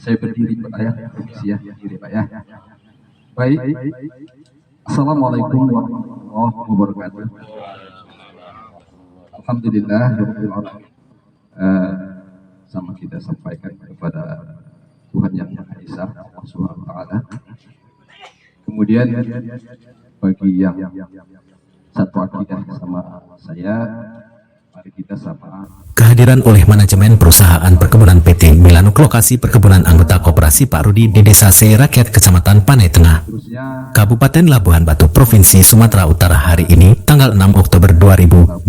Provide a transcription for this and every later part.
Saya berdiri Pak ya, permisi ya, berdiri Pak ya. Baik, Assalamualaikum warahmatullahi wabarakatuh. Alhamdulillah, sama kita sampaikan kepada Tuhan yang Maha Esa, Allah Subhanahu wa Ta'ala. Kemudian bagi yang satu akidah sama saya, mari kita sama. Kehadiran oleh manajemen perusahaan perkebunan PT Milano ke lokasi perkebunan anggota koperasi Pak Rudi di Desa Rakyat Kecamatan Panai Tengah, Kabupaten Labuhan Batu, Provinsi Sumatera Utara hari ini, tanggal 6 Oktober 2025.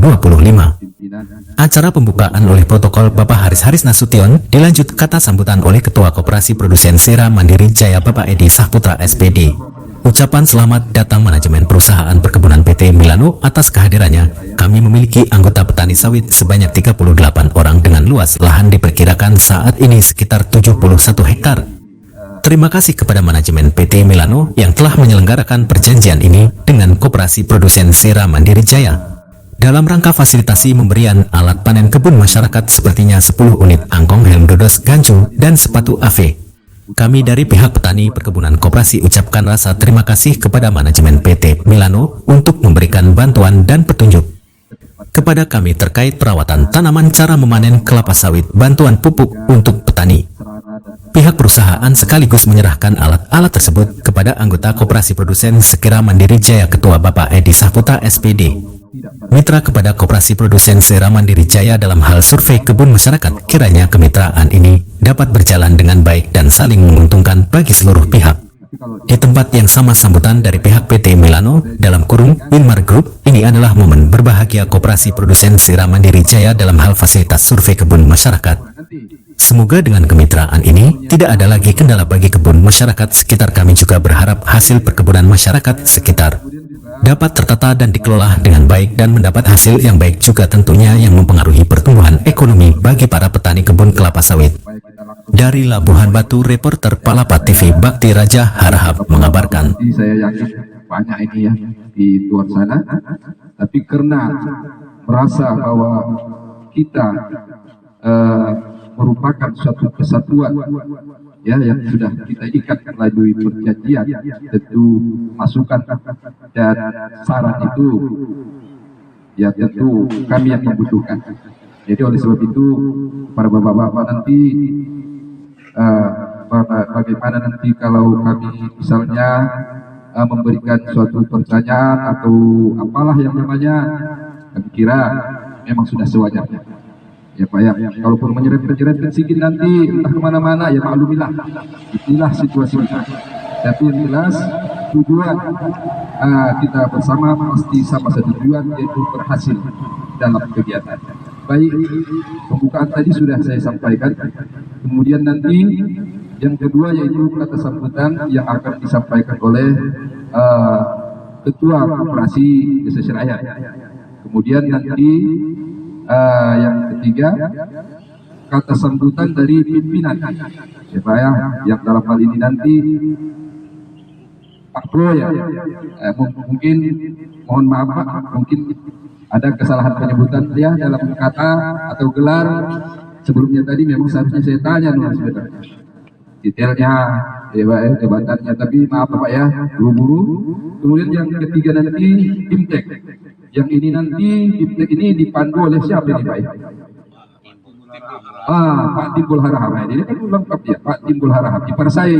Acara pembukaan oleh protokol Bapak Haris Nasution dilanjut kata sambutan oleh Ketua Koperasi Produsen Sera Mandiri Jaya Bapak Edi Sahputra SPD. Ucapan selamat datang manajemen perusahaan perkebunan PT Milano atas kehadirannya. Kami memiliki anggota petani sawit sebanyak 38 orang dengan luas lahan diperkirakan saat ini sekitar 71 hektar. Terima kasih kepada manajemen PT Milano yang telah menyelenggarakan perjanjian ini dengan Koperasi Produsen Sera Mandiri Jaya. Dalam rangka fasilitasi memberian alat panen kebun masyarakat sepertinya 10 unit angkong helm dodos gancu dan sepatu AV. Kami dari pihak petani perkebunan koperasi ucapkan rasa terima kasih kepada manajemen PT Milano untuk memberikan bantuan dan petunjuk kepada kami terkait perawatan tanaman, cara memanen kelapa sawit, bantuan pupuk untuk petani. Pihak perusahaan sekaligus menyerahkan alat-alat tersebut kepada anggota Koperasi Produsen Sera Mandiri Jaya Ketua Bapak Edi Sahputra SPD. Mitra kepada Koperasi Produsen Sera Mandiri Jaya dalam hal survei kebun masyarakat, kiranya kemitraan ini dapat berjalan dengan baik dan saling menguntungkan bagi seluruh pihak. Di tempat yang sama sambutan dari pihak PT Milano dalam kurung Winmar Group, ini adalah momen berbahagia Koperasi Produsen Sera Mandiri Jaya dalam hal fasilitas survei kebun masyarakat. Semoga dengan kemitraan ini tidak ada lagi kendala bagi kebun masyarakat sekitar. Kami juga berharap hasil perkebunan masyarakat sekitar dapat tertata dan dikelola dengan baik dan mendapat hasil yang baik juga tentunya yang mempengaruhi pertumbuhan ekonomi bagi para petani kebun kelapa sawit. Dari Labuhan Batu, reporter Palapa TV Bakti Raja Harahap mengabarkan. Saya yakin banyak ini ya di luar sana, tapi karena merasa bahwa kita merupakan suatu kesatuan ya yang sudah kita ikat melalui perjanjian, tentu masukan dan saran itu ya tentu kami yang membutuhkan. Jadi oleh sebab itu para bapak-bapak nanti bagaimana nanti kalau kami misalnya memberikan suatu pertanyaan atau apalah yang namanya, kami kira memang sudah sewajarnya. Ya Pak ya, kalaupun menyeret-nyeret sedikit nanti entah kemana-mana ya maklumilah, inilah situasi kita. Tapi yang jelas tujuan kita bersama pasti sama satu tujuan, yaitu berhasil dalam kegiatan. Baik, pembukaan tadi sudah saya sampaikan. Kemudian nanti yang kedua yaitu kata sambutan yang akan disampaikan oleh Ketua Koperasi Desa Rakyat. Kemudian nanti yang ketiga kata sambutan dari pimpinan ya Pak ya, yang dalam hal ini nanti Pak Pro ya, mungkin mohon maaf Pak, mungkin ada kesalahan penyebutan ya dalam kata atau gelar. Sebelumnya tadi memang seharusnya saya tanya sebenarnya detailnya ya Pak ya, jabatannya, tapi maaf Pak ya, buru-buru. Kemudian yang ketiga nanti Imtek. Yang ini nanti Imtek ini dipandu oleh siapa ini Pak? Pak Timbul Harahap. Ini kan lengkap ya, Pak Timbul Harahap. Ipar saya.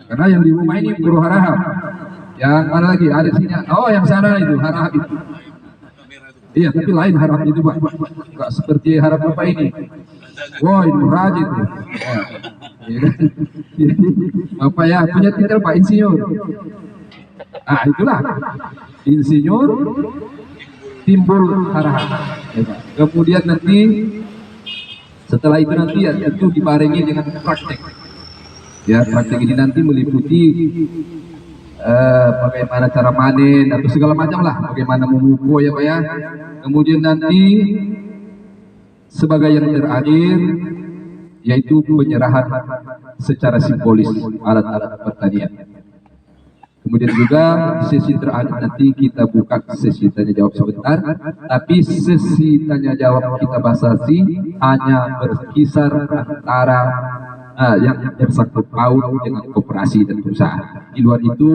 Karena yang di rumah ini Guru Harahap. Yang mana lagi? Ada sini. Oh, yang sana itu Harahap itu. Iya, tapi lain Harahap itu Pak. Enggak seperti Harahap Bapak ini. Wah, ini Raja itu. Apa ya? Punya titel Pak Insinyur. Itulah Insinyur Timbul Harahap. Kemudian nanti setelah itu nanti ya itu dibarengi dengan praktek. Ya, praktek ini nanti meliputi bagaimana cara manen atau segala macam lah, bagaimana memupuk ya Pak ya. Kemudian nanti sebagai yang terakhir yaitu penyerahan secara simbolis alat-alat pertanian. Kemudian juga sesi terakhir nanti kita buka sesi tanya jawab sebentar, tapi sesi tanya jawab kita batasi hanya berkisar antara yang bersangkut paut dengan koperasi dan perusahaan. Di luar itu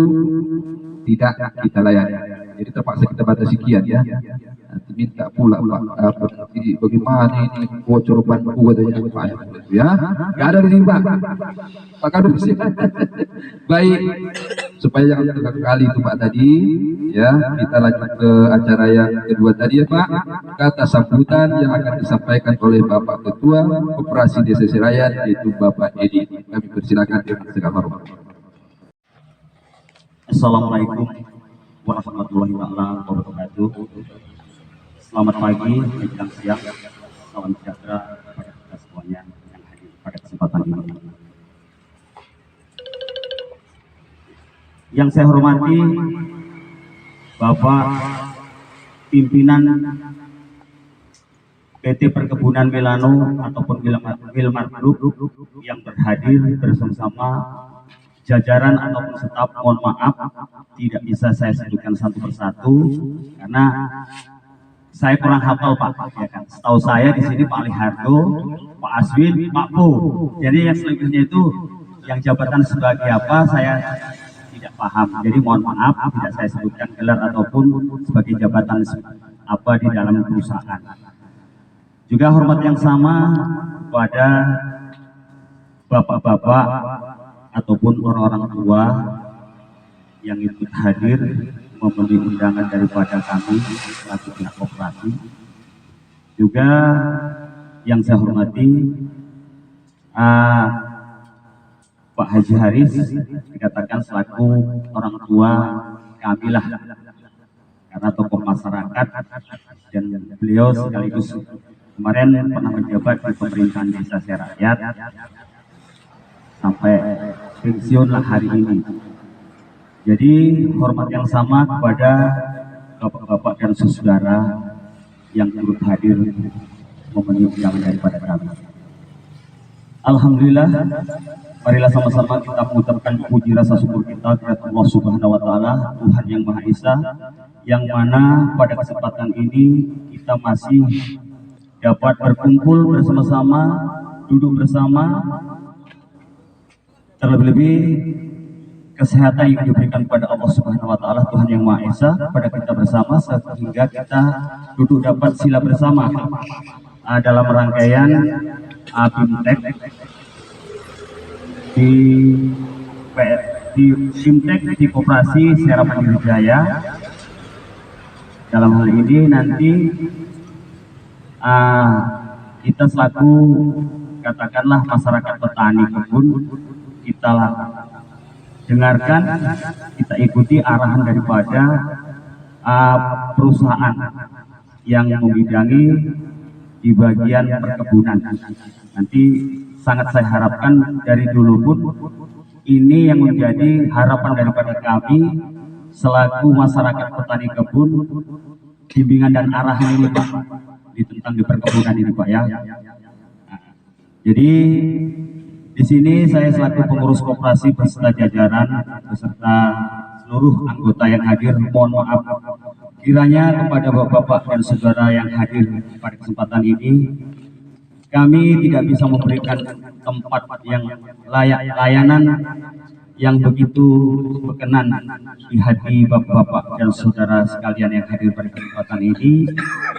tidak kita layani. Jadi terpaksa kita batasi sekian ya. Nanti minta pula Pak, bagaimana ini bocor banku katanya Pak ya. Nggak ada di sini Pak. Pak Kadus ya. Baik, supaya jangan terulang kali itu Pak tadi ya, kita lanjut ke acara yang kedua tadi ya Pak. Kata sambutan yang akan disampaikan oleh Bapak Ketua Koperasi Desa Serayan yaitu Bapak Edi. Kami persilakan dengan segala hormat. Assalamualaikum warahmatullahi wabarakatuh. Selamat pagi, menjelang siang, salam sejahtera kepada kita semuanya yang hadir pada kesempatan ini. Yang saya hormati Bapak pimpinan PT Perkebunan Milano ataupun Wilmar Group yang berhadir bersama jajaran ataupun staf, mohon maaf tidak bisa saya sebutkan satu persatu karena saya kurang hafal Pak, ya kan. Setahu saya di sini Pak Lihardo, Pak Aswin, Pak Po. Jadi yang selanjutnya itu yang jabatan sebagai apa saya tidak paham. Jadi mohon maaf tidak saya sebutkan gelar ataupun sebagai jabatan apa di dalam perusahaan. Juga hormat yang sama kepada bapak-bapak ataupun orang-orang tua yang ikut hadir memenuhi undangan daripada kami selaku pihak koperasi. Juga yang saya hormati Pak Haji Haris, dikatakan selaku orang tua kami lah, karena tokoh masyarakat dan beliau sekaligus kemarin pernah menjabat di pemerintahan Desa Serakyat sampai pensiun lah hari ini. Jadi hormat yang sama kepada bapak-bapak dan saudara yang turut hadir memenuhi undangan daripada kami. Alhamdulillah, marilah sama-sama kita mengucapkan puji rasa syukur kita kepada Allah Subhanahu wa taala, Tuhan yang Maha Esa, yang mana pada kesempatan ini kita masih dapat berkumpul bersama-sama, duduk bersama, terlebih-lebih kesehatan yang diberikan kepada Allah Subhanahu wa taala, Tuhan yang Maha Esa pada kita bersama sehingga kita duduk dapat sila bersama dalam rangkaian BIMTEK di BIMTEK di Koperasi Sera Mandiri Jaya. Dalam hal ini nanti kita selaku katakanlah masyarakat petani kebun, kita dengarkan, kita ikuti arahan daripada perusahaan yang membidangi di bagian perkebunan. Nanti sangat saya harapkan dari dulu pun ini yang menjadi harapan daripada kami selaku masyarakat petani kebun, bimbingan dan arahan ini Pak tentang di perkebunan ini Pak ya. Jadi di sini saya selaku pengurus koperasi beserta jajaran beserta seluruh anggota yang hadir, mohon maaf kiranya kepada bapak-bapak dan saudara yang hadir pada kesempatan ini kami tidak bisa memberikan tempat yang layak, layanan yang begitu berkenan di hati bapak-bapak dan saudara sekalian yang hadir pada kesempatan ini.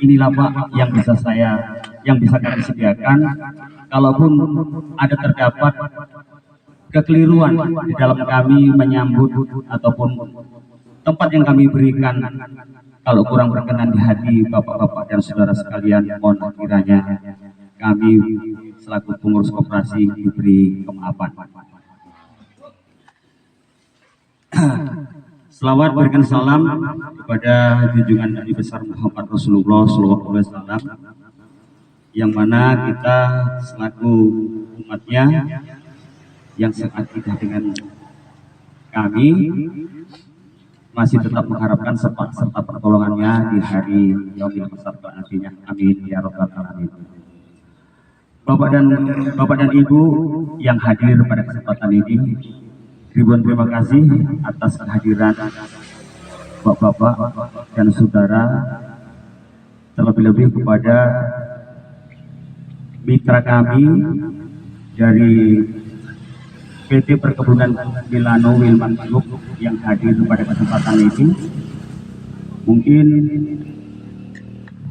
Inilah Pak yang bisa kami sediakan. Kalaupun ada terdapat kekeliruan di dalam kami menyambut ataupun tempat yang kami berikan, kalau kurang berkenan di hati bapak-bapak dan saudara sekalian, mohon kiranya kami selaku pengurus koperasi diberi kemaafan. Selawat berikan salam kepada junjungan Nabi besar Muhammad Rasulullah SAW, yang mana kita selaku umatnya yang seakidah dengan kami masih tetap mengharapkan serta pertolongannya di hari yaumil besar nantinya. Amin ya rabbal alamin. Bapak dan Ibu yang hadir pada kesempatan ini, ribuan terima kasih atas kehadiran bapak-bapak dan saudara, terlebih-lebih kepada mitra kami dari PT Perkebunan Milano Wilman Group yang hadir pada kesempatan ini. Mungkin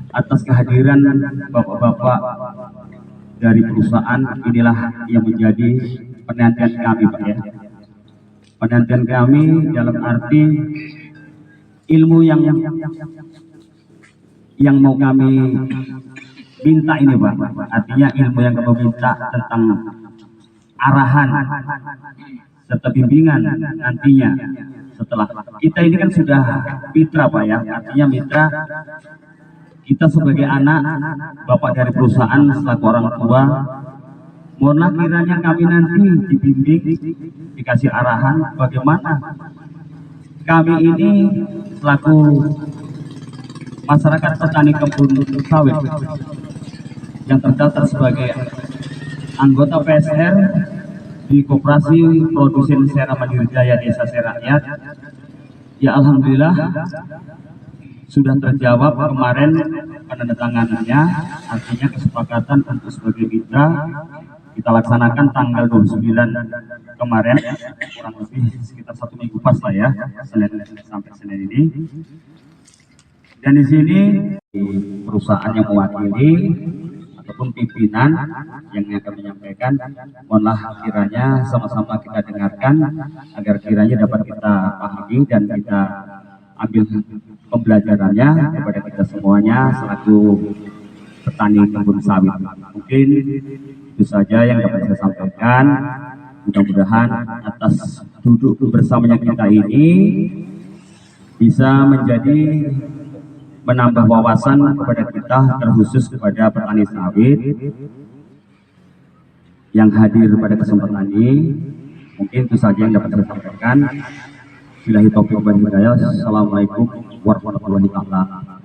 atas kehadiran bapak-bapak dari perusahaan inilah yang menjadi penantian kami, Pak ya. Penantian kami dalam arti ilmu yang mau kami minta ini, Pak. Artinya ilmu yang kami minta tentang arahan serta bimbingan nantinya setelah kita ini kan sudah mitra, Pak ya. Artinya mitra kita sebagai anak bapak dari perusahaan selaku orang tua, mohonlah kiranya kami nanti dibimbing, dikasih arahan bagaimana kami ini selaku masyarakat petani kebun sawit yang terdaftar sebagai anggota PSR di Koperasi Produsen Sera Mandiri Jaya Desa Serakyat. Ya alhamdulillah sudah terjawab kemarin penandatanganannya, artinya kesepakatan untuk sebagai mitra kita laksanakan tanggal 29 kemarin, kurang lebih sekitar 1 minggu pas lah ya, Senin sampai Senin ini. Dan di sini perusahaan yang mewakili ataupun pimpinan yang akan menyampaikan, mohonlah kiranya sama-sama kita dengarkan agar kiranya dapat kita pahami dan kita ambil pembelajarannya kepada kita semuanya selaku petani kebun sawit. Mungkin itu saja yang dapat saya sampaikan. Mudah-mudahan atas duduk bersamanya kita ini bisa menjadi menambah wawasan kepada kita, terkhusus kepada petani sawit yang hadir pada kesempatan ini. Mungkin itu saja yang dapat saya sampaikan. Billahi taufiq wal hidayah. Assalamualaikum warahmatullahi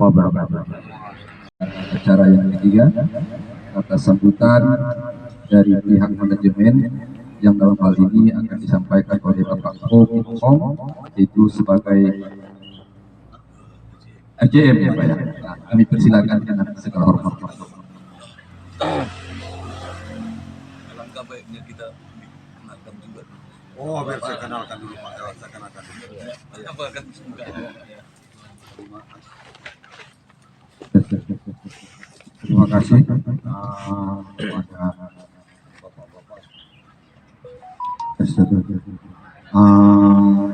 wabarakatuh. Acara yang ketiga, atas sambutan dari pihak manajemen yang dalam hal ini akan disampaikan oleh Bapak Kom, itu sebagai RJM ya Pak ya. Nah, kami persilakan dengan segala hormat. Alangkah baiknya kita kenalkan juga. Oh, biar saya kenalkan dulu Pak. Saya kenalkan dulu. Apa kan semoga Terima kasih kepada bapak-bapak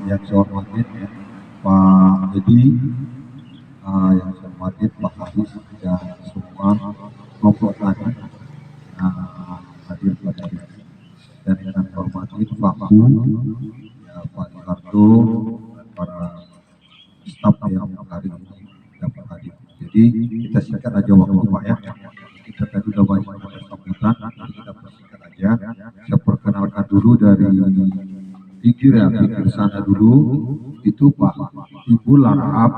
yang saya hormati ya, Pak Edi, yang saya hormati Pak Haris dan semua kelompok tani hadir pada hari ini, dan yang saya hormati Pak Bu, ya, Pak Ricardo, para staf yang hari ini dapat hadir. Jadi kita singkat aja waktu Pak ya. Kita tadi sudah banyak sambutan, nanti kita persingkat aja. Saya perkenalkan dulu dari pikir ya, pikir sana dulu. Itu Pak Ibu Larap,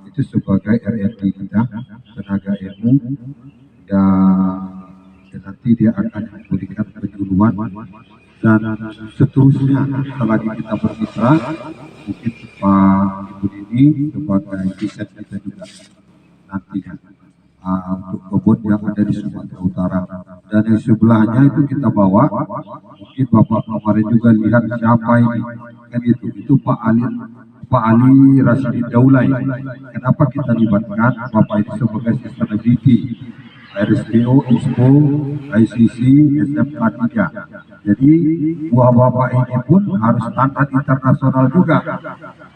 itu sebagai RRD kita, tenaga ilmu, dan nanti dia akan memberikan penyuluhan dan seterusnya. Setelah kita bermitra, mungkin Pak Ibu ini sebagai riset kita juga nantinya untuk kebun yang ada di Sumatera Utara. Dan yang sebelahnya itu kita bawa, mungkin Bapak kemarin juga lihat siapa ini, kan itu Pak Ali Rasyidi Daulay. Kenapa kita libatkan Bapak ini sebagai sustainability, RSPO, ISPO, ICC, SMK 3. Jadi buah bapak ini pun harus standar internasional juga,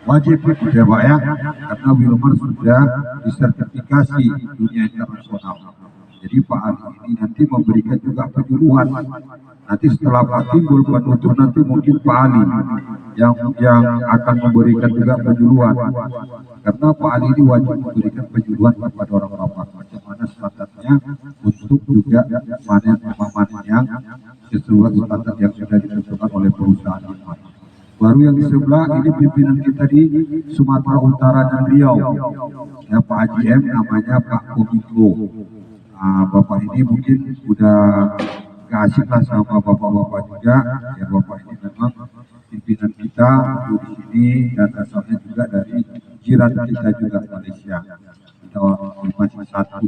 wajib ya Pak ya, karena Wilmar sudah disertifikasi dunia internasional. Jadi Pak Ali ini nanti memberikan juga penyuluhan. Nanti setelah Pak Timbul penutup, nanti mungkin Pak Ali yang akan memberikan juga penyuluhan, karena Pak Ali ini wajib memberikan penyuluhan kepada orang-orang macam mana standarnya untuk juga panen yang sesuai standar yang sudah ditentukan oleh perusahaan. Baru yang di sebelah ini pimpinan kita di Sumatera Utara dan Riau, ya Pak Haji M, namanya Pak Komiko. Bapak ini mungkin udah gak asik lah sama bapak-bapak juga, ya Bapak ini memang pimpinan kita untuk di sini dan asalnya juga dari jiran kita juga Malaysia. Kita masih satu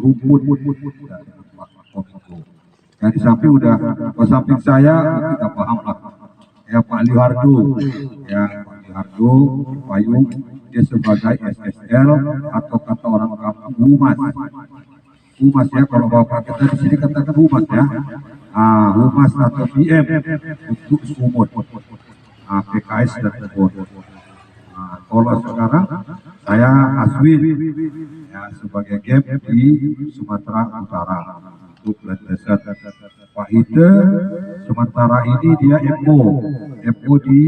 rumpun dari Pak Komiko. Yang di samping udah, di samping saya kita paham lah. Ya Pak Lihardo, ya Pak Lihardo Payung, dia sebagai SSL atau kata orang kampung humas. Humas ya, kalau bapak kita di sini katakan humas ya. Humas atau PM untuk Sumut. PKS dan Sumut. Kalau sekarang saya Aswin ya sebagai GEM di Sumatera Utara untuk Landasan. Pak Ide sementara ini dia MO di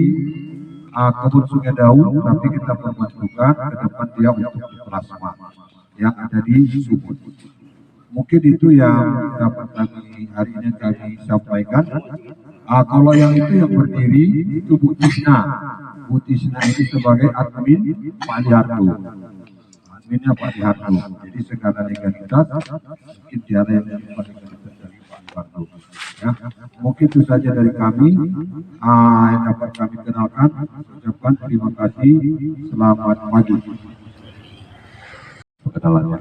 Kebun Sungai Daun, tapi kita permasukkan ke depan dia untuk di plasma yang ada di Sumut. Mungkin itu yang dapat kami hari ini kami sampaikan. Kalau yang itu yang berdiri itu Bu Tisna. Bu Tisna ini sebagai admin Pak Lihardo. Adminnya Pak Lihardo. Jadi segala legalitas mungkin tiada yang paling dari Pak Lihardo. Ya, mungkin itu saja dari kami yang dapat kami kenalkan. Ucapkan terima kasih. Selamat pagi. Perkenalannya.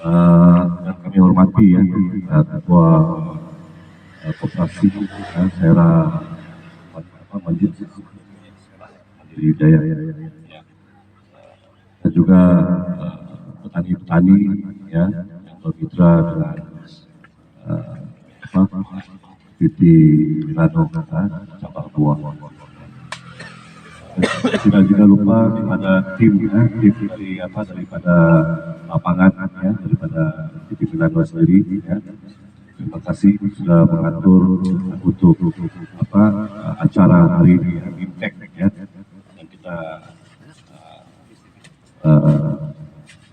Yang kami hormati ya Ketua Koperasi Sera Manjid Hidayah dan juga petani-petani ya yang bermitra dengan PT Milano cabang buah. Tidak juga lupa kepada tim daripada lapangan ya, daripada PT Milano sendiri ya. Terima kasih sudah mengatur untuk acara hari ini yang impact ya, yang kita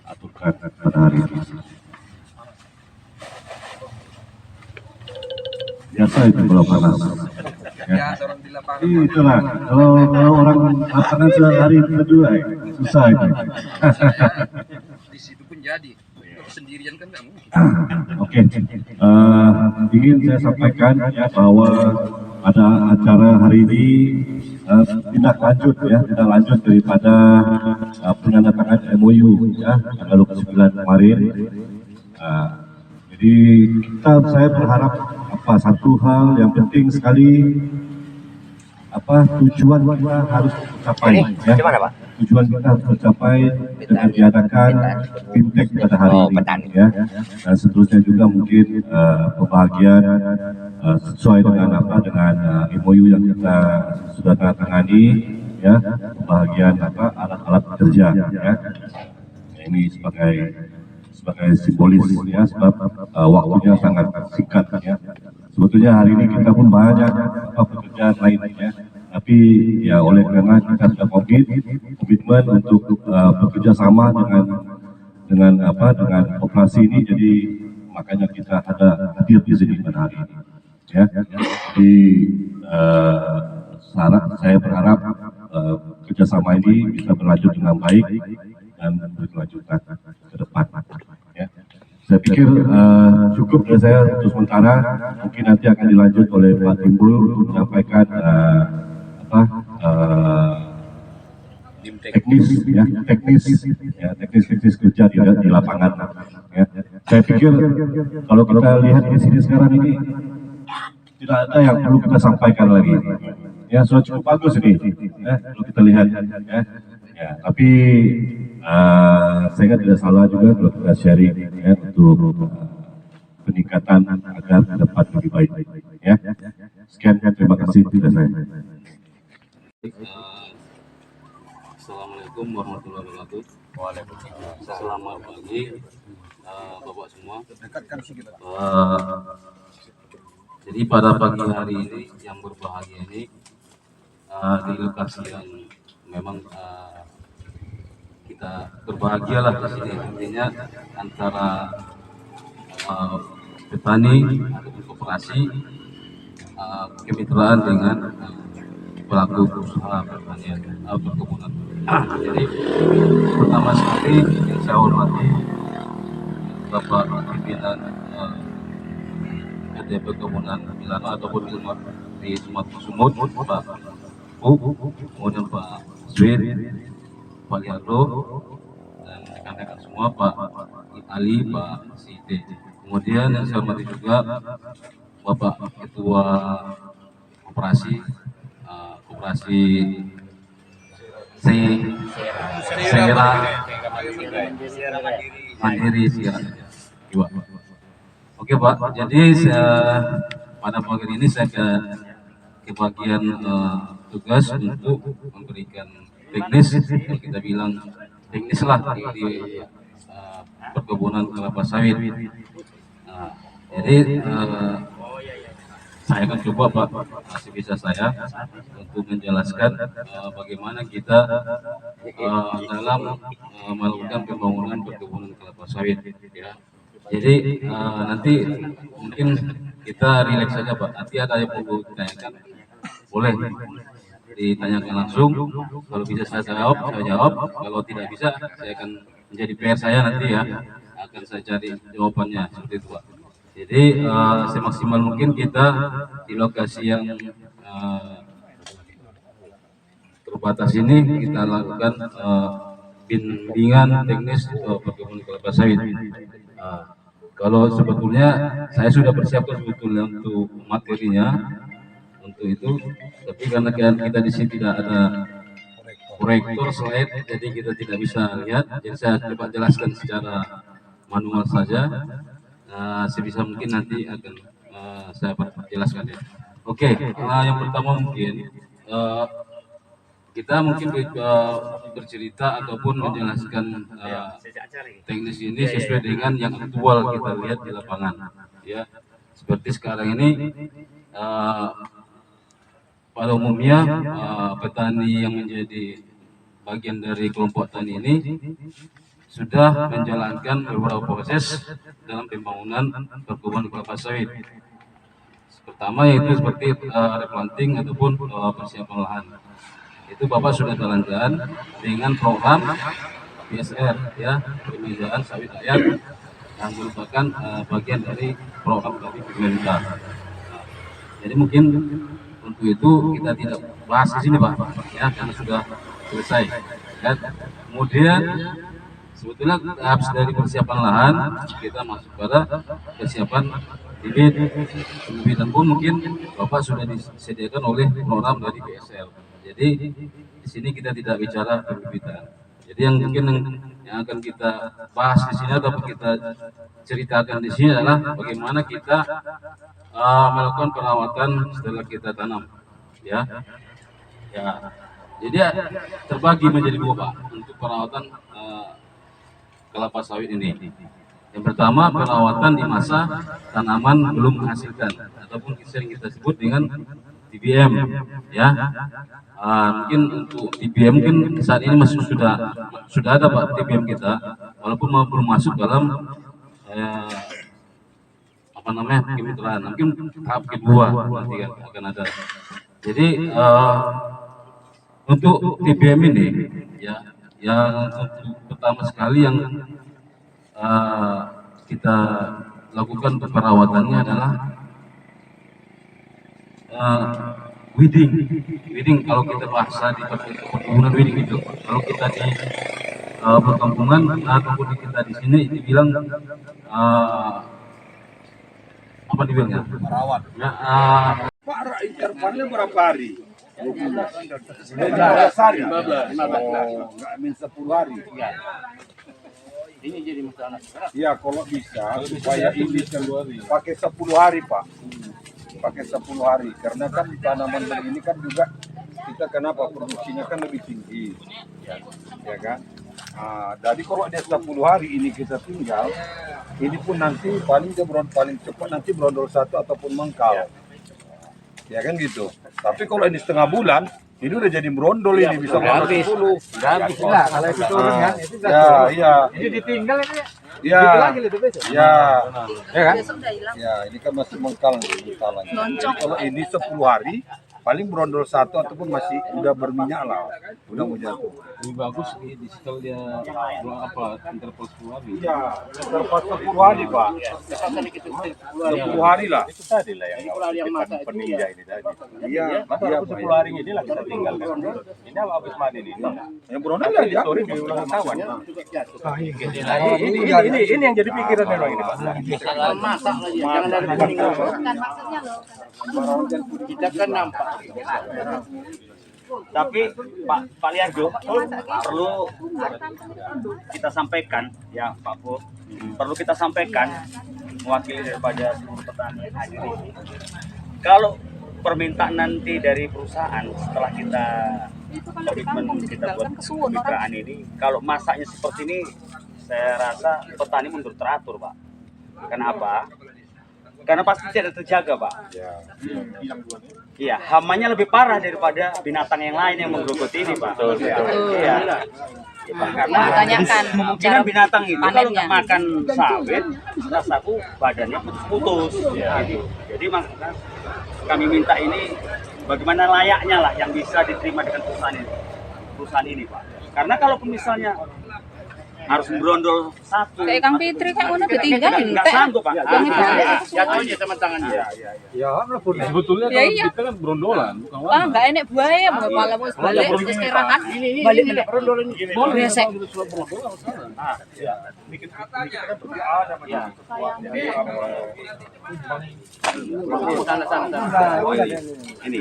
aturkan pada hari ini. Biasa itu kalau panas. Ya. Itulah kalau orang lapangan sehari kedua susah itu. Di situ pun jadi. Sendirian kan nggak mungkin. Oke, ingin saya sampaikan ya bahwa ada acara hari ini tindak lanjut daripada penandatangan MOU ya tanggal 29 kemarin. Jadi saya berharap satu hal yang penting sekali tujuan kita harus tercapai ya. Tujuan kita harus tercapai dengan diadakan fintech pada hari ini ya. Dan seterusnya juga mungkin pembagian sesuai dengan MOU yang kita sudah tangani ya, pembagian alat-alat kerja ya. Ini sebagai simbolis ya, sebab waktunya sangat singkat ya. Sebetulnya hari ini kita pun banyak pekerjaan lainnya, tapi ya oleh karena kita sudah komitmen untuk bekerja sama dengan operasi ini, jadi makanya kita hadir di sini pada hari ini ya. Jadi saya berharap kerjasama ini bisa berlanjut dengan baik dan berkelanjutan ke depan ya. Saya pikir cukup dari saya untuk sementara, mungkin nanti akan dilanjut oleh Pak Timbul untuk menyampaikan teknis kerja di lapangan ya. Saya pikir kalau kita lihat di sini sekarang ini tidak ada yang perlu kita sampaikan lagi ya, sudah cukup bagus ini ya, kalau kita lihat ya, tapi saya kan tidak salah juga kalau kita sharing ya, untuk peningkatan agar ke depan lebih baik ya. Sekian, terima kasih tidak saya. Assalamualaikum warahmatullahi wabarakatuh. Waalaikumsalam. Selamat pagi Bapak semua. Jadi pada pagi hari ini yang berbahagia ini di lokasi yang memang kita berbahagialah di sini, artinya antara petani ataupun koperasi kemitraan dengan pelaku usaha pertanian perkebunan. Jadi pertama sekali yang saya hormati Bapak pimpinan PT Perkebunan Milano ataupun Ilmar di Sumatera Sumut, Pak kemudian Pak Swir, Pak Lihardo, dan rekan-rekan semua, Pak Ali, Pak Siti. Kemudian yang saya hormati juga Bapak Ketua Koperasi Sera Mandiri Sera. Iwa. Oke Pak, jadi pada pagi ini saya ke bagian tugas untuk memberikan teknis, kalau kita bilang teknis lah di perkebunan kelapa sawit. Nah, jadi saya akan coba Pak, masih bisa saya untuk menjelaskan bagaimana kita dalam melakukan pembangunan perkebunan kelapa sawit. Ya. Jadi nanti mungkin kita rileks saja Pak. Nanti ada yang perlu ditanyakan, boleh ditanyakan langsung. Kalau bisa saya jawab. Kalau tidak bisa, saya akan menjadi PR saya nanti ya. Akan saya cari jawabannya seperti itu Pak. Jadi semaksimal mungkin kita di lokasi yang terbatas ini kita lakukan bimbingan teknis perkebunan kelapa sawit. Kalau sebetulnya saya sudah persiapkan sebetulnya untuk materinya untuk itu, tapi karena kita di sini tidak ada proyektor slide, jadi kita tidak bisa lihat. Jadi saya coba jelaskan secara manual saja. Sebisa mungkin nanti akan saya jelaskan ya. Oke, yang pertama mungkin kita mungkin bercerita ataupun menjelaskan teknis ini sesuai dengan yang aktual kita lihat di lapangan. Ya, seperti sekarang ini pada umumnya petani yang menjadi bagian dari kelompok tani ini sudah menjalankan beberapa proses dalam pembangunan perkebunan kelapa sawit. Pertama yaitu seperti replanting ataupun persiapan lahan. Itu Bapak sudah jalankan dengan program PSR ya, pembiayaan sawit rakyat, yang merupakan bagian dari program dari pemerintah. Jadi mungkin untuk itu kita tidak bahas di sini Pak, ya karena sudah selesai. Ya. Kemudian sebetulnya habis dari persiapan lahan kita masuk pada persiapan bibit. Pembibitan pun mungkin Bapak sudah disediakan oleh program dari PSL. Jadi di sini kita tidak bicara pembibitan. Jadi yang mungkin yang akan kita bahas di sini atau kita ceritakan di sini adalah bagaimana kita melakukan perawatan setelah kita tanam. Ya. Jadi terbagi menjadi dua Pak untuk perawatan kelapa sawit ini. Yang pertama perawatan di masa tanaman belum menghasilkan ataupun sering kita sebut dengan TBM ya. Mungkin untuk TBM mungkin saat ini masih sudah ada Pak TBM kita, walaupun belum masuk dalam kemitraan. Mungkin tahap kedua nanti akan ada. Jadi untuk TBM ini ya, yang untuk pertama sekali yang kita lakukan untuk perawatannya adalah weeding. Kalau kita bahasa di perkebunan weeding itu, kalau kita di perkampungan ataupun kita di sini dibilang apa dibilangnya? Perawat. Ya, Pak, intervalnya berapa hari? 15 hari. 15 nggak min 10 hari. Ini jadi masalah. Iya, kalau bisa supaya ini pakai 10 hari Pak. Pakai 10 hari karena kan tanaman begini kan juga kita kenapa produksinya kan lebih tinggi, ya kan? Jadi kalau dia 10 hari ini kita tinggal, ini pun nanti paling cepat nanti berondol satu ataupun mengkal, ya kan gitu. Tapi kalau ini setengah bulan, ini udah jadi berondol ini bisa habis. 10. Udah habis lah kalau itu turun kan. Itu Iya. Ini ditinggal ini ya. Iya. Lagi itu besok. Ya. Ya kan? Ya, ini kan masih mengkal nih. Kalau ini 10 hari, paling brondol satu ataupun masih udah berminyak lah, udah mau jatuh. Lebih bagus di digital dia apa interval 10 hari. Iya, terpas 10 hari Pak. 10 hari lah. Itu tadi lah yang peninja ini tadi. Iya, iya Pak. 10 hari ini lah kita tinggalkan. Ini habis mandi ini. Yang brondol aja. Sorry diulang kawan. Ini yang jadi pikiran memang ini Pak. Masak lagi, jangan dari meninggal. Bukan maksudnya loh. Kita kan nampak. Tapi Pak Liarjo perlu kita sampaikan ya Pak Bu, perlu kita sampaikan mewakili daripada seluruh petani hadir ini. Kalau permintaan nanti dari perusahaan setelah kita komitmen kita buat kemitraan ini, kalau masaknya seperti ini, saya rasa petani mundur teratur Pak. Kenapa? Karena pasti tidak terjaga Pak. Iya, hamanya lebih parah daripada binatang yang lain yang menggerogoti ini Pak. Iya. Karena Ditanyakan kemungkinan binatang itu kalau panennya. nggak makan sawit, rasaku badannya putus-putus. Jadi maksudnya kami minta ini bagaimana layaknya lah yang bisa diterima dengan perusahaan ini Pak. Karena kalaupun misalnya harus berondol satu, Kayak Kang Fitri kan mana ditinggal nggak sanggup Pak. Jatuhnya sama tangannya. Sebetulnya Ya, kalau iya. kita kan berondolan, bukan Wah, enggak enak buaya, malah mau balik terus istirahat. Balik meneh. Resek. Ini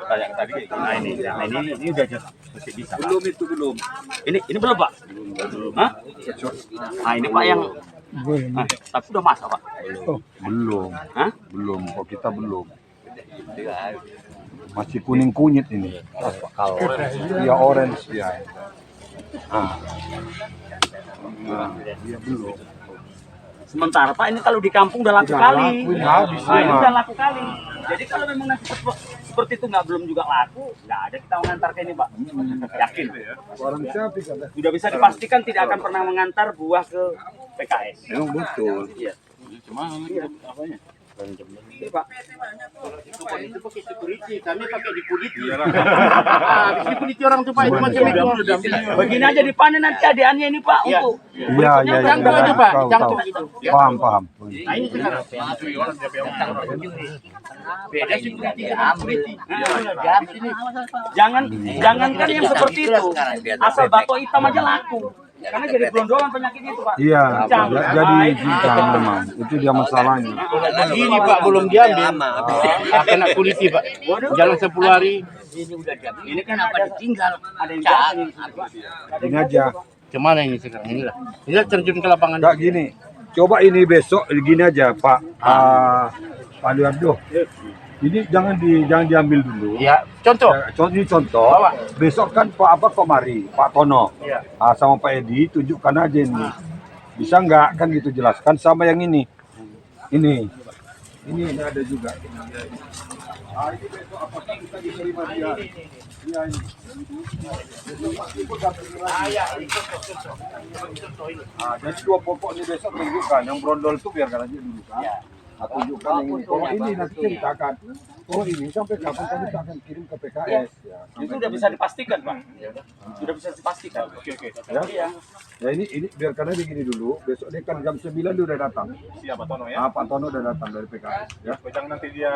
tanya tadi. Nah ini udah masih bisa. Belum itu belum. Ini belum Pak. Hah? Nah ini Pak yang. Nah, tapi udah masak Pak. Belum. Hah? Belum, kok kita belum. Masih kuning kunyit ini. Iya orange ya. Iya belum. Sementara Pak ini kalau di kampung udah laku Udah kali. laku, habis Nah, ini semua. udah laku kali. Jadi kalau memang nanti seperti itu belum juga laku, nggak ada kita mengantar ke ini Pak. Yakin. Orang siapa kan? Sudah bisa dipastikan tidak akan pernah mengantar buah ke PKS. Memang betul. Iya. cuma apanya? Iya Pak. Itu pakai security, kami pakai di kuliti. Ah, di security orang tuh Pak itu macam itu. Begini aja dipanen nanti adiannya ini Pak untuk Iya, iya, iya. Cangkuk aja Pak, Tahu, cangkuk tahu. gitu. Paham, paham. Nah ini sekarang. Beda security dengan security. jangan kan yang seperti itu. Asal batok hitam aja laku. Karena jadi gelondongan penyakit itu Pak. Iya, Cincang. jadi cincang memang. Itu dia masalahnya. Gini Pak belum diambil. Kena kuliti Pak. Jalan 10 hari. Ini kan ada tinggal, ada yang jalan. Ini aja. Kemana ini sekarang? Inilah. Inilah terjun ke lapangan. Enggak gini. Coba ini besok gini aja, Pak. Pak Liardo. Ini jangan diambil dulu. Ya, contoh. Ini contoh. Bawa. Besok kan Pak kemari, Pak Tono. Iya. Sama Pak Edi tunjukkan aja ini. Bisa nggak kan gitu jelaskan sama yang ini. Ini ada juga. Ini besok apakah kita diterima dia? Iya ini. Jadi dua pokok ini besok tunjukkan. Yang brondol itu biarkan aja dulu kan. Tunjukkan yang ini. Kalau ini nanti ceritakan. Oh ini sampai kapan kami akan kirim ke PKS. Ya, Itu sudah bisa dipastikan Pak. Sudah bisa dipastikan. Oke. Ya. Iya. Ya ini biarkan aja gini dulu. Besok dia kan jam 9 dia udah datang. Siapa Tono ya? Pak Tono udah datang dari PKS. Ya. Jangan nanti dia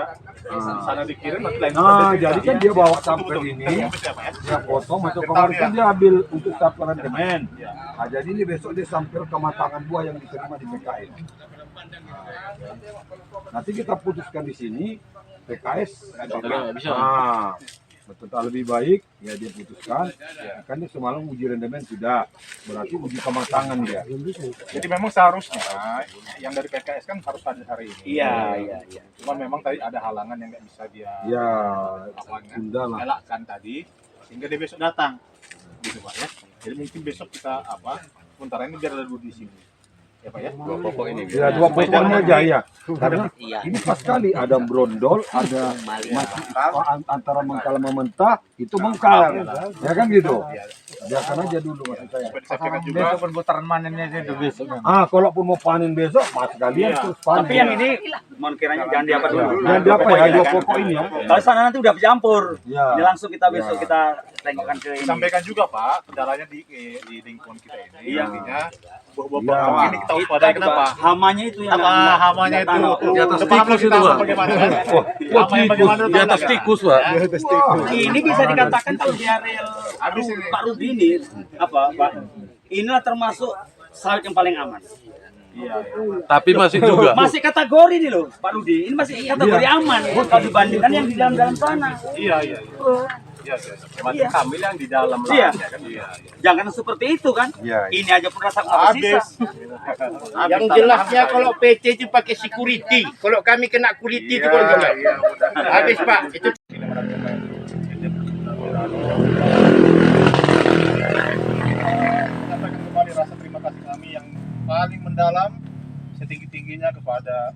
sana dikirim nanti lain. Nah, jadi kan dia bawa sampel ini, dia potong, masuk kemarin kan dia ambil untuk sampel rendemen. Nah, jadi ini besok dia sampel kematangan buah yang diterima di PKS. Nanti kita putuskan di sini, PKS Bisa. Nah, betul lebih baik ya dia putuskan. Kan dia semalam uji rendemen sudah, berarti uji kematangan dia. Jadi memang seharusnya yang dari PKS kan harus hadir hari ini. Iya. Cuman memang tadi ada halangan yang nggak bisa dia Ya, tunda lah. elakkan tadi sehingga dia besok datang. Gitu Pak ya. Jadi mungkin besok kita sementara ini biar ada dulu di sini. Ya Pak ya? Dua pokok ini. Ya, dua pokoknya aja ya. Karena ini pas sekali ada brondol, ada antara mengkal sama mentah, itu mengkal. Ya kan gitu. Biarkan aja dulu maksud saya. Besok putaran manennya itu besok. Kalaupun mau panen besok, mas kalian terus panen. Tapi yang ini mohon kiranya jangan diapa dulu. Jangan diapa ya, dua pokok ini ya. Kalau sana nanti udah bercampur. Ya. Ini langsung kita besok kita tengokkan ke ini. Sampaikan juga Pak, kendalanya di lingkungan kita ini. Iya. Artinya buah-buah Iya. pokok ini kita waspadai kenapa? Hamanya itu yang Hamanya itu Di atas tikus itu, Pak. Bagaimana? Hamanya bagaimana? Di atas tikus, Pak. ini bisa dikatakan kalau di area Pak Rudi ini apa Pak? Inilah termasuk sawit yang paling aman. Tapi masih juga. Masih kategori nih loh Pak Rudi. Ini masih kategori aman kalau dibandingkan yang di dalam sana. Iya. Macam kami yang di dalam Iya. lahannya kan. Iya. Jangan seperti itu kan. Iya. Ini aja pun rasa nggak sisa. Yang jelasnya kalau PT itu pakai security. Kalau kami kena security itu kalau jelas. Habis Pak, itu menyampaikan kembali rasa terima kasih kami yang paling mendalam setinggi-tingginya kepada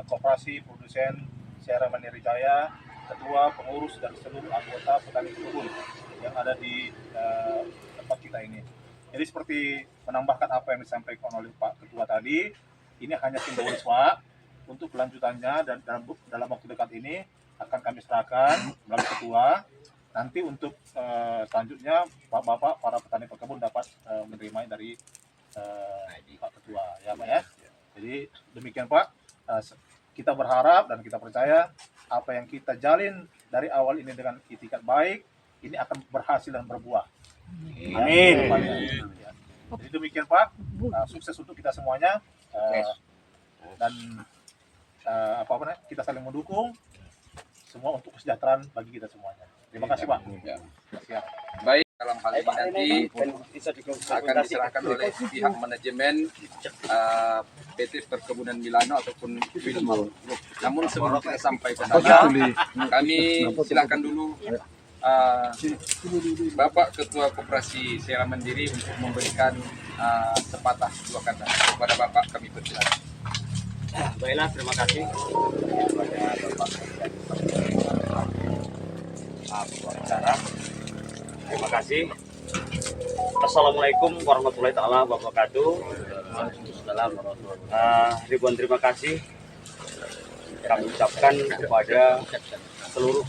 Koperasi Produsen Sierra Mandiri Jaya, ketua, pengurus dan seluruh anggota petani kebun yang ada di tempat kita ini. Jadi seperti menambahkan apa yang disampaikan oleh Pak Ketua tadi, ini hanya simbolis Pak. Untuk kelanjutannya dan dalam waktu dekat ini akan kami serahkan melalui Ketua. Nanti untuk selanjutnya Bapak para petani perkebun dapat menerima dari Pak Ketua, ya Pak ya. Jadi demikian Pak. Kita berharap dan kita percaya apa yang kita jalin dari awal ini dengan itikat baik, ini akan berhasil dan berbuah. Amin. Ya. Jadi demikian Pak, sukses untuk kita semuanya dan kita saling mendukung semua untuk kesejahteraan bagi kita semuanya. Terima kasih Pak. Siap. Baik, dalam hal ini nanti akan diserahkan oleh pihak manajemen PT Perkebunan Milano ataupun Wilmar. Namun sebelum kita sampai ke sana, kami silakan dulu Bapak Ketua Koperasi Sierra Mandiri untuk memberikan sepatah dua kata kepada Bapak. Kami persilakan. Baiklah, terima kasih kepada Bapak acara. Terima kasih. Assalamualaikum warahmatullahi taala wabarakatuh. Ribuan terima kasih kami ucapkan kepada seluruh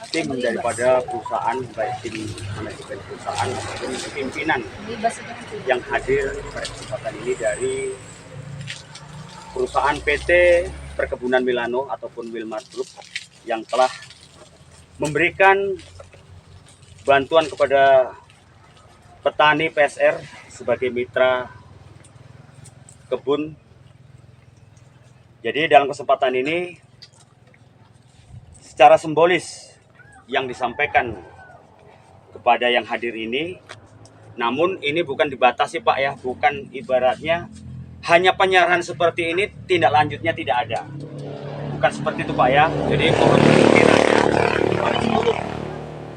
tim daripada perusahaan, baik tim manajemen perusahaan maupun pimpinan yang hadir pada kesempatan ini dari perusahaan PT Perkebunan Milano ataupun Wilmar Group yang telah memberikan bantuan kepada petani PSR sebagai mitra kebun. Jadi dalam kesempatan ini secara simbolis yang disampaikan kepada yang hadir ini, namun ini bukan dibatasi Pak ya, bukan ibaratnya hanya penyerahan seperti ini, tindak lanjutnya tidak ada. Bukan seperti itu Pak ya. Jadi mohon kiranya kepada seluruh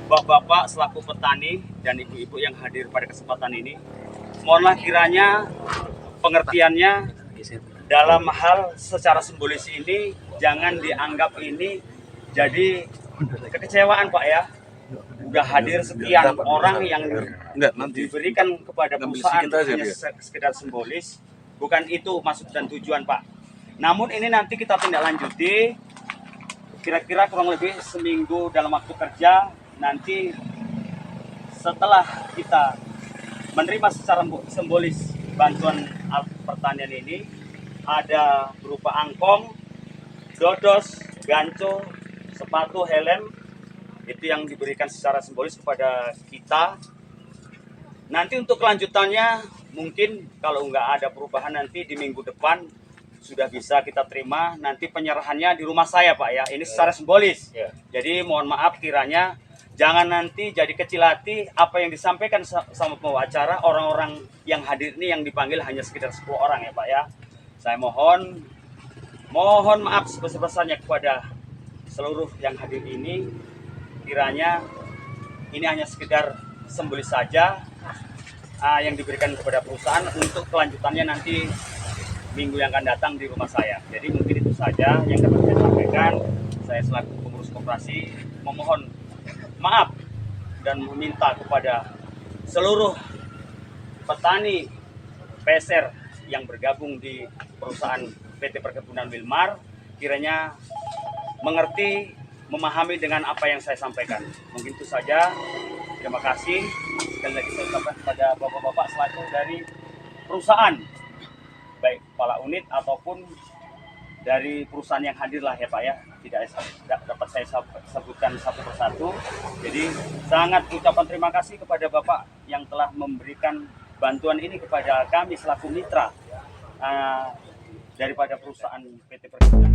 bapak-bapak selaku petani dan ibu-ibu yang hadir pada kesempatan ini, mohonlah kiranya pengertiannya dalam hal secara simbolis ini jangan dianggap ini jadi kekecewaan Pak ya. Udah hadir sekian orang yang diberikan kepada perusahaan hanya sekedar simbolis, bukan itu maksud dan tujuan Pak. Namun ini nanti kita tindak lanjuti kira-kira kurang lebih seminggu dalam waktu kerja. Nanti setelah kita menerima secara simbolis bantuan pertanian ini, ada berupa angkong, dodos, ganco, sepatu, helm, itu yang diberikan secara simbolis kepada kita. Nanti untuk kelanjutannya mungkin kalau nggak ada perubahan nanti di minggu depan sudah bisa kita terima. Nanti penyerahannya di rumah saya Pak ya, ini secara simbolis. Jadi mohon maaf kiranya jangan nanti jadi kecil hati apa yang disampaikan sama pembawa acara, orang-orang yang hadir ini yang dipanggil hanya sekitar 10 orang ya Pak ya. Saya mohon maaf sebesar-besarnya kepada seluruh yang hadir ini. Kiranya ini hanya sekedar simbolis saja. yang diberikan kepada perusahaan untuk kelanjutannya nanti minggu yang akan datang di rumah saya. Jadi mungkin itu saja yang dapat saya sampaikan. Saya selaku pengurus koperasi memohon maaf dan meminta kepada seluruh petani PSR yang bergabung di perusahaan PT Perkebunan Wilmar kiranya mengerti, memahami dengan apa yang saya sampaikan. Mungkin itu saja. Terima kasih. Sekali lagi saya ucapkan kepada bapak-bapak selaku dari perusahaan, baik kepala unit ataupun dari perusahaan yang hadir lah ya Pak ya. Tidak dapat saya sebutkan satu persatu. Jadi sangat ucapan terima kasih kepada Bapak yang telah memberikan bantuan ini kepada kami selaku mitra daripada perusahaan PT Perkebunan.